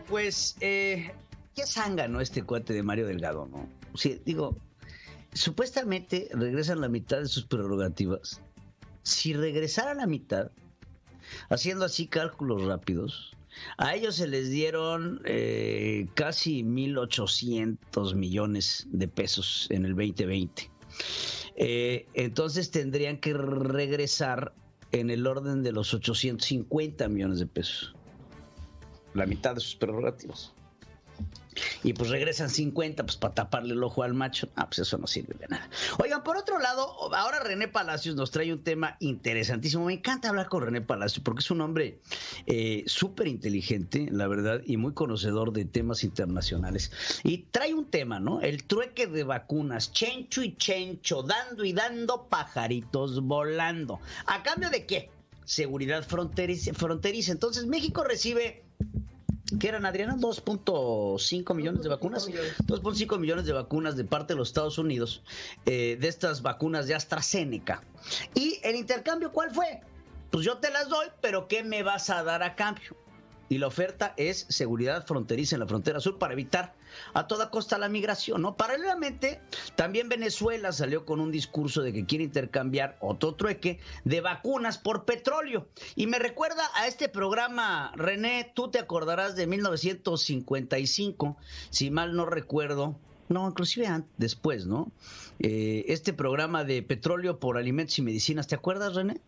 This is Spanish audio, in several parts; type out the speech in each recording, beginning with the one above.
pues, qué zángano este cuate de Mario Delgado, ¿no? Sí, digo, supuestamente regresan la mitad de sus prerrogativas. Si regresara la mitad, haciendo así cálculos rápidos, a ellos se les dieron casi 1,800 millones de pesos en el 2020. Entonces tendrían que regresar en el orden de los 850 millones de pesos. La mitad de sus prerrogativas. Y pues regresan 50 pues para taparle el ojo al macho. Pues eso no sirve de nada. Oigan, por otro lado, ahora René Palacios nos trae un tema interesantísimo. Me encanta hablar con René Palacios porque es un hombre súper inteligente, la verdad, y muy conocedor de temas internacionales. Y trae un tema, ¿no? El trueque de vacunas, chencho y chencho, dando y dando, pajaritos volando. ¿A cambio de qué? Seguridad fronteriza. Entonces México recibe... ¿Qué eran, Adriana? 2.5 millones de vacunas. 2.5 millones de vacunas de parte de los Estados Unidos, de estas vacunas de AstraZeneca. ¿Y el intercambio cuál fue? Pues yo te las doy, pero ¿qué me vas a dar a cambio? Y la oferta es seguridad fronteriza en la frontera sur para evitar a toda costa la migración, ¿no? Paralelamente, también Venezuela salió con un discurso de que quiere intercambiar otro trueque de vacunas por petróleo. Y me recuerda a este programa, René, tú te acordarás de 1955, si mal no recuerdo. No, inclusive después, ¿no? Este programa de petróleo por alimentos y medicinas, ¿te acuerdas, René?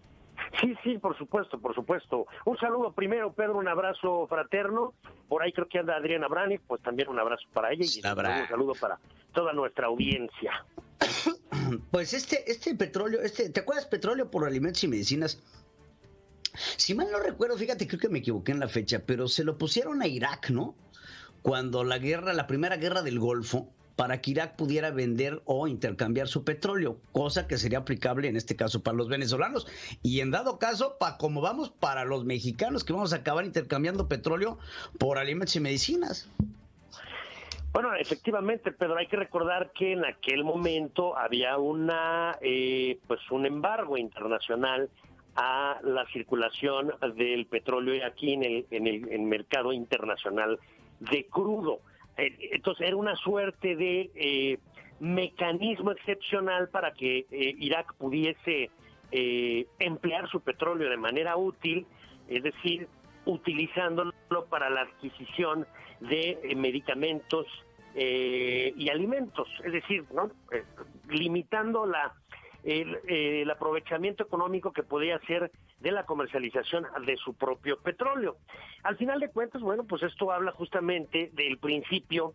Sí, por supuesto, por supuesto. Un saludo primero, Pedro, un abrazo fraterno. Por ahí creo que anda Adriana Brani, pues también un abrazo para ella y un saludo para toda nuestra audiencia. Pues este petróleo, ¿te acuerdas? Petróleo por alimentos y medicinas. Si mal no recuerdo, fíjate, creo que me equivoqué en la fecha, pero se lo pusieron a Irak, ¿no? Cuando la primera guerra del Golfo, para que Irak pudiera vender o intercambiar su petróleo, cosa que sería aplicable en este caso para los venezolanos y en dado caso, como vamos, para los mexicanos que vamos a acabar intercambiando petróleo por alimentos y medicinas. Bueno, efectivamente, Pedro, hay que recordar que en aquel momento había un embargo internacional a la circulación del petróleo aquí en el mercado internacional de crudo. Entonces era una suerte de mecanismo excepcional para que Irak pudiese emplear su petróleo de manera útil, es decir, utilizándolo para la adquisición de medicamentos y alimentos, es decir, ¿no? Limitando el aprovechamiento económico que podía hacer de la comercialización de su propio petróleo. Al final de cuentas, bueno, pues esto habla justamente del principio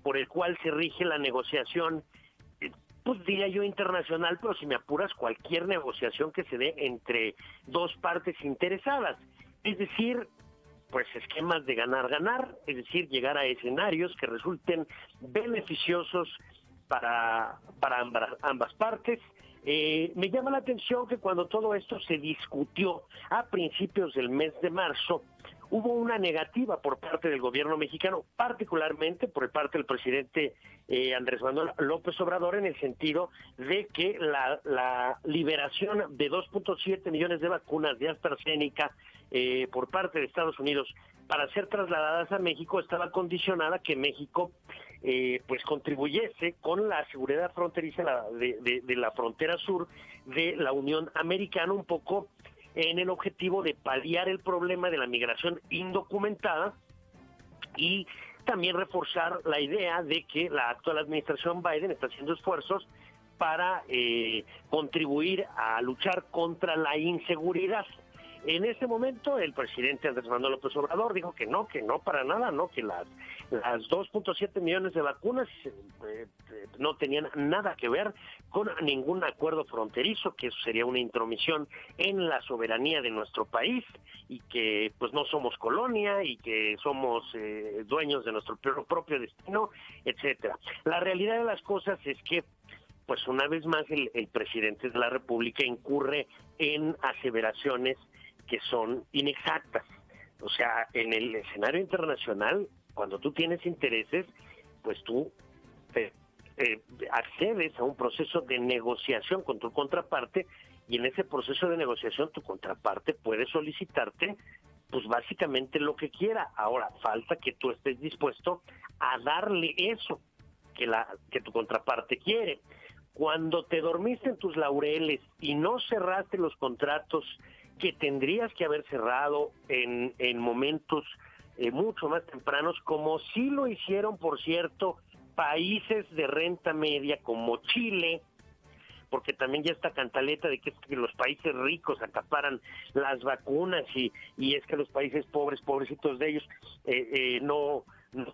por el cual se rige la negociación, pues diría yo internacional, pero si me apuras, cualquier negociación que se dé entre dos partes interesadas. Es decir, pues esquemas de ganar-ganar, es decir, llegar a escenarios que resulten beneficiosos para ambas partes. Me llama la atención que cuando todo esto se discutió a principios del mes de marzo, hubo una negativa por parte del gobierno mexicano, particularmente por parte del presidente Andrés Manuel López Obrador, en el sentido de que la liberación de 2.7 millones de vacunas de AstraZeneca por parte de Estados Unidos para ser trasladadas a México estaba condicionada a que México pues contribuyese con la seguridad fronteriza de la frontera sur de la Unión Americana, un poco en el objetivo de paliar el problema de la migración indocumentada y también reforzar la idea de que la actual administración Biden está haciendo esfuerzos para contribuir a luchar contra la inseguridad. En ese momento el presidente Andrés Manuel López Obrador dijo que no para nada, no, que las 2.7 millones de vacunas no tenían nada que ver con ningún acuerdo fronterizo, que eso sería una intromisión en la soberanía de nuestro país y que pues no somos colonia y que somos dueños de nuestro propio destino, etcétera. La realidad de las cosas es que pues una vez más el presidente de la República incurre en aseveraciones que son inexactas. O sea, en el escenario internacional, cuando tú tienes intereses, pues tú accedes a un proceso de negociación con tu contraparte y en ese proceso de negociación tu contraparte puede solicitarte pues básicamente lo que quiera. Ahora, falta que tú estés dispuesto a darle eso que tu contraparte quiere. Cuando te dormiste en tus laureles y no cerraste los contratos que tendrías que haber cerrado en momentos mucho más tempranos, como sí lo hicieron, por cierto, países de renta media como Chile, porque también ya está cantaleta de que es que los países ricos acaparan las vacunas y es que los países pobres, pobrecitos de ellos, no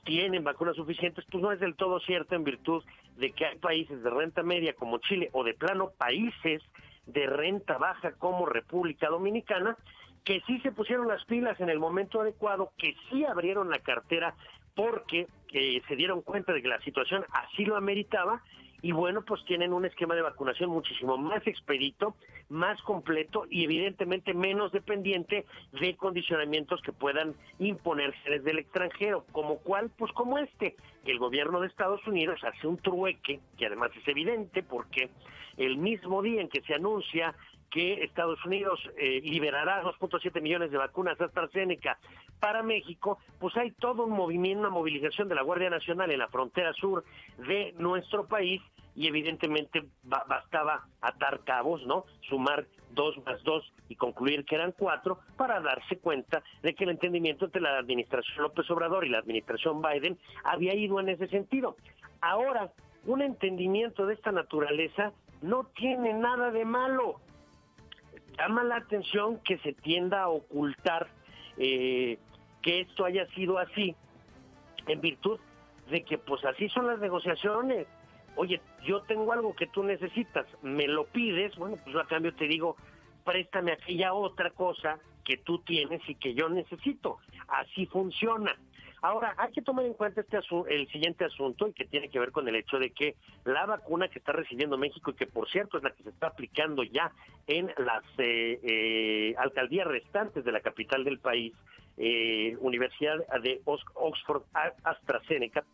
tienen vacunas suficientes. Pues no es del todo cierto, en virtud de que hay países de renta media como Chile, o de plano países de renta baja como República Dominicana, que sí se pusieron las pilas en el momento adecuado, que sí abrieron la cartera porque se dieron cuenta de que la situación así lo ameritaba. Y bueno, pues tienen un esquema de vacunación muchísimo más expedito, más completo y evidentemente menos dependiente de condicionamientos que puedan imponerse desde el extranjero. ¿Como cuál? Pues como que el gobierno de Estados Unidos hace un trueque, que además es evidente porque el mismo día en que se anuncia que Estados Unidos liberará 2.7 millones de vacunas AstraZeneca para México, pues hay todo un movimiento, una movilización de la Guardia Nacional en la frontera sur de nuestro país, y evidentemente bastaba atar cabos, ¿no? Sumar 2 más 2 y concluir que eran 4 para darse cuenta de que el entendimiento entre la administración López Obrador y la administración Biden había ido en ese sentido. Ahora, un entendimiento de esta naturaleza no tiene nada de malo. Llama la atención que se tienda a ocultar que esto haya sido así, en virtud de que pues así son las negociaciones. Oye, yo tengo algo que tú necesitas, me lo pides, bueno, pues yo a cambio te digo, préstame aquella otra cosa que tú tienes y que yo necesito. Así funciona. Ahora, hay que tomar en cuenta el siguiente asunto, y que tiene que ver con el hecho de que la vacuna que está recibiendo México, y que por cierto es la que se está aplicando ya en las alcaldías restantes de la capital del país, Universidad de Oxford AstraZeneca,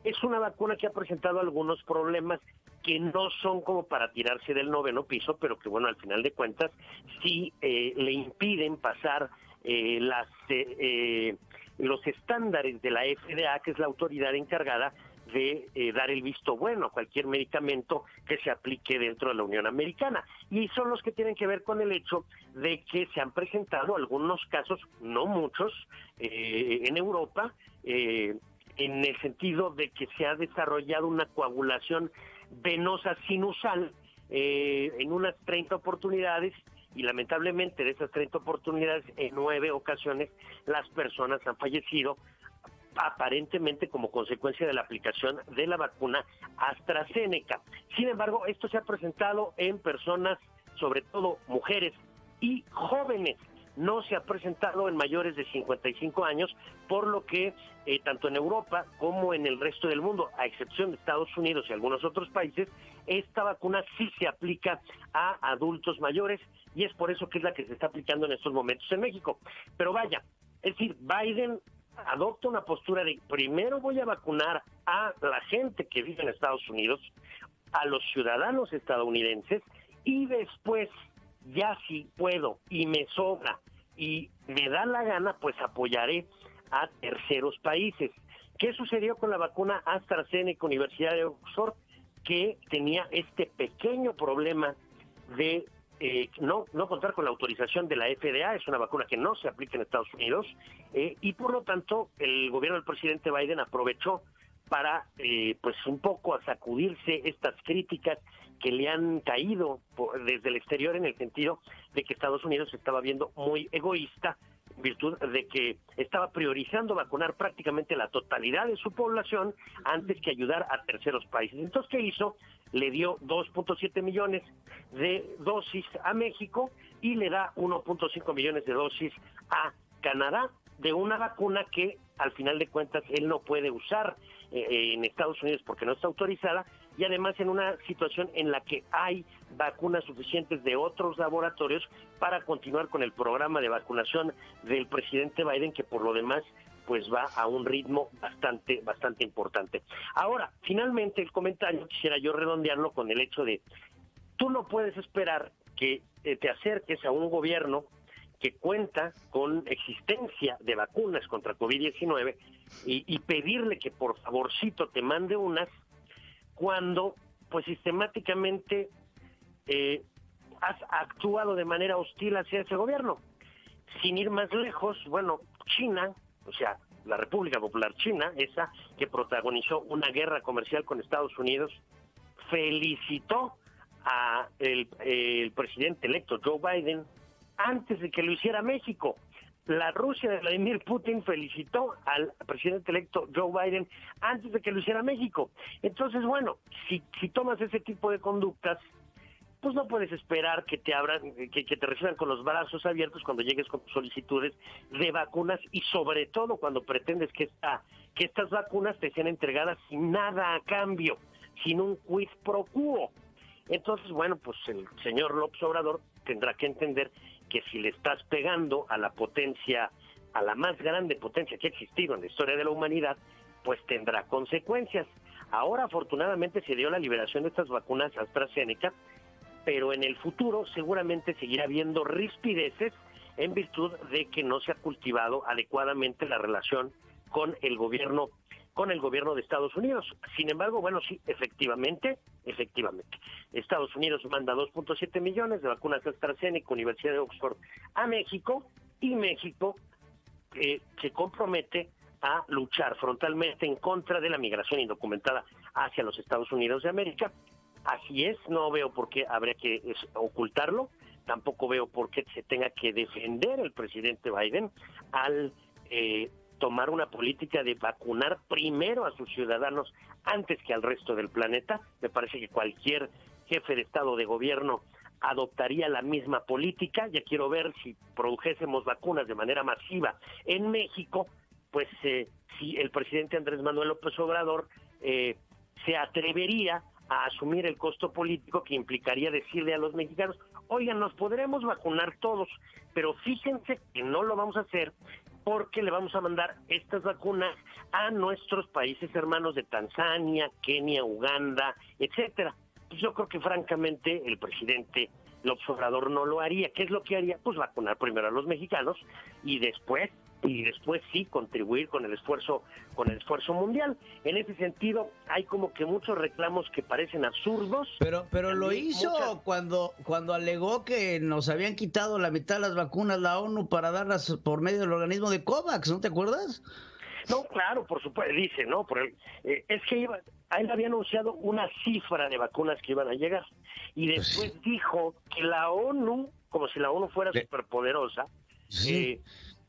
es una vacuna que ha presentado algunos problemas que no son como para tirarse del 9º piso, pero que bueno, al final de cuentas sí le impiden pasar los estándares de la FDA, que es la autoridad encargada de dar el visto bueno a cualquier medicamento que se aplique dentro de la Unión Americana. Y son los que tienen que ver con el hecho de que se han presentado algunos casos, no muchos, en Europa, en el sentido de que se ha desarrollado una coagulación venosa sinusal en unas 30 oportunidades, y lamentablemente de esas 30 oportunidades, en 9 ocasiones las personas han fallecido, aparentemente como consecuencia de la aplicación de la vacuna AstraZeneca. Sin embargo, esto se ha presentado en personas, sobre todo mujeres y jóvenes. No se ha presentado en mayores de 55 años, por lo que tanto en Europa como en el resto del mundo, a excepción de Estados Unidos y algunos otros países, esta vacuna sí se aplica a adultos mayores, y es por eso que es la que se está aplicando en estos momentos en México. Pero vaya, es decir, Biden adopta una postura de primero voy a vacunar a la gente que vive en Estados Unidos, a los ciudadanos estadounidenses, y después, ya si puedo y me sobra y me da la gana, pues apoyaré a terceros países. ¿Qué sucedió con la vacuna AstraZeneca Universidad de Oxford? Que tenía este pequeño problema de no contar con la autorización de la FDA. Es una vacuna que no se aplica en Estados Unidos, y por lo tanto el gobierno del presidente Biden aprovechó para pues un poco a sacudirse estas críticas que le han caído desde el exterior, en el sentido de que Estados Unidos se estaba viendo muy egoísta, en virtud de que estaba priorizando vacunar prácticamente la totalidad de su población antes que ayudar a terceros países. Entonces, ¿qué hizo? Le dio 2.7 millones de dosis a México y le da 1.5 millones de dosis a Canadá, de una vacuna que al final de cuentas él no puede usar en Estados Unidos porque no está autorizada, y además en una situación en la que hay vacunas suficientes de otros laboratorios para continuar con el programa de vacunación del presidente Biden, que por lo demás pues va a un ritmo bastante importante. Ahora, finalmente el comentario quisiera yo redondearlo con el hecho de tú no puedes esperar que te acerques a un gobierno que cuenta con existencia de vacunas contra COVID-19 y pedirle que por favorcito te mande unas cuando pues sistemáticamente has actuado de manera hostil hacia ese gobierno. Sin ir más lejos, bueno, China, o sea, la República Popular China, esa que protagonizó una guerra comercial con Estados Unidos, felicitó a el presidente electo Joe Biden antes de que lo hiciera México. La Rusia de Vladimir Putin felicitó al presidente electo Joe Biden antes de que lo hiciera México. Entonces, bueno, si tomas ese tipo de conductas, pues no puedes esperar que te abran, que te reciban con los brazos abiertos cuando llegues con solicitudes de vacunas y sobre todo cuando pretendes que estas vacunas te sean entregadas sin nada a cambio, sin un quid pro quo. Entonces, bueno, pues el señor López Obrador tendrá que entender que si le estás pegando a la potencia, a la más grande potencia que ha existido en la historia de la humanidad, pues tendrá consecuencias. Ahora, afortunadamente, se dio la liberación de estas vacunas AstraZeneca, pero en el futuro seguramente seguirá habiendo rispideces en virtud de que no se ha cultivado adecuadamente la relación con el gobierno de Estados Unidos. Sin embargo, bueno, sí, efectivamente, Estados Unidos manda 2.7 millones de vacunas AstraZeneca, Universidad de Oxford, a México, y México se compromete a luchar frontalmente en contra de la migración indocumentada hacia los Estados Unidos de América. Así es, no veo por qué habría que ocultarlo, tampoco veo por qué se tenga que defender el presidente Biden al tomar una política de vacunar primero a sus ciudadanos antes que al resto del planeta. Me parece que cualquier jefe de Estado o de gobierno adoptaría la misma política. Ya quiero ver si produjésemos vacunas de manera masiva en México, pues si el presidente Andrés Manuel López Obrador se atrevería a asumir el costo político que implicaría decirle a los mexicanos: oigan, nos podremos vacunar todos, pero fíjense que no lo vamos a hacer porque le vamos a mandar estas vacunas a nuestros países hermanos de Tanzania, Kenia, Uganda, etcétera. Pues yo creo que francamente el presidente López Obrador no lo haría. ¿Qué es lo que haría? Pues vacunar primero a los mexicanos y después sí contribuir con el esfuerzo mundial. En ese sentido hay como que muchos reclamos que parecen absurdos. Pero lo hizo cuando alegó que nos habían quitado la mitad de las vacunas la ONU para darlas por medio del organismo de COVAX, ¿no te acuerdas? No, claro, por supuesto, dice, ¿no? Es que él había anunciado una cifra de vacunas que iban a llegar y después dijo que la ONU, como si la ONU fuera superpoderosa, sí.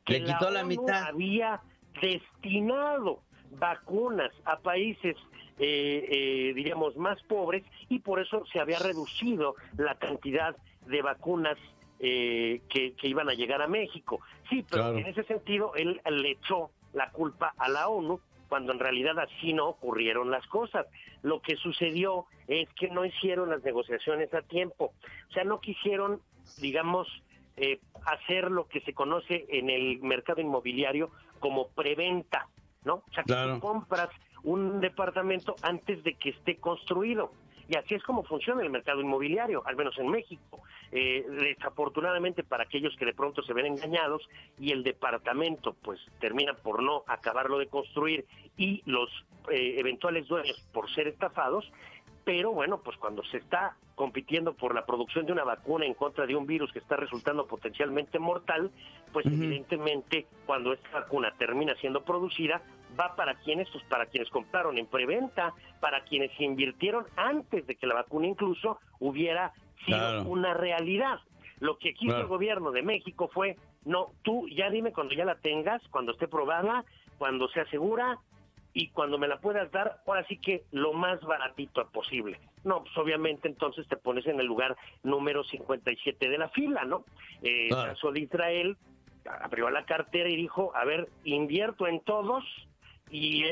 que le quitó la ONU mitad. Había destinado vacunas a países, diríamos, más pobres, y por eso se había reducido la cantidad de vacunas que iban a llegar a México. Sí, pero claro, en ese sentido él le echó la culpa a la ONU, cuando en realidad así no ocurrieron las cosas. Lo que sucedió es que no hicieron las negociaciones a tiempo. O sea, no quisieron, digamos, hacer lo que se conoce en el mercado inmobiliario como preventa, ¿no? O sea, que tú compras un departamento antes de que esté construido. Y así es como funciona el mercado inmobiliario, al menos en México. Desafortunadamente, para aquellos que de pronto se ven engañados y el departamento pues termina por no acabarlo de construir y los eventuales dueños por ser estafados. Pero bueno, pues cuando se está compitiendo por la producción de una vacuna en contra de un virus que está resultando potencialmente mortal, pues evidentemente cuando esta vacuna termina siendo producida, va para quienes compraron en preventa, para quienes invirtieron antes de que la vacuna incluso hubiera sido una realidad. Lo que quiso el gobierno de México fue: no, tú ya dime cuando ya la tengas, cuando esté probada, cuando sea segura y cuando me la puedas dar, ahora sí que lo más baratito posible. No, pues obviamente entonces te pones en el lugar número 57 de la fila, ¿no? El caso de Israel abrió la cartera y dijo: a ver, invierto en todos y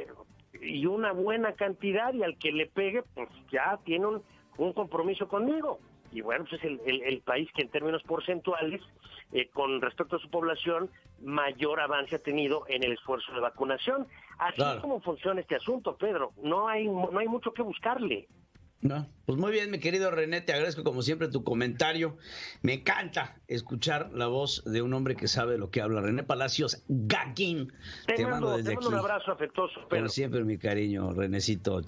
una buena cantidad, y al que le pegue, pues ya tiene un compromiso conmigo. Y bueno, pues es el país que en términos porcentuales, con respecto a su población, mayor avance ha tenido en el esfuerzo de vacunación. Así es como funciona este asunto, Pedro. No hay mucho que buscarle. No, pues muy bien, mi querido René, te agradezco como siempre tu comentario. Me encanta escuchar la voz de un hombre que sabe lo que habla. René Palacios Gaguín. Te mando desde te mando aquí. un abrazo afectuoso, Como Pedro. siempre, mi cariño, Renecito.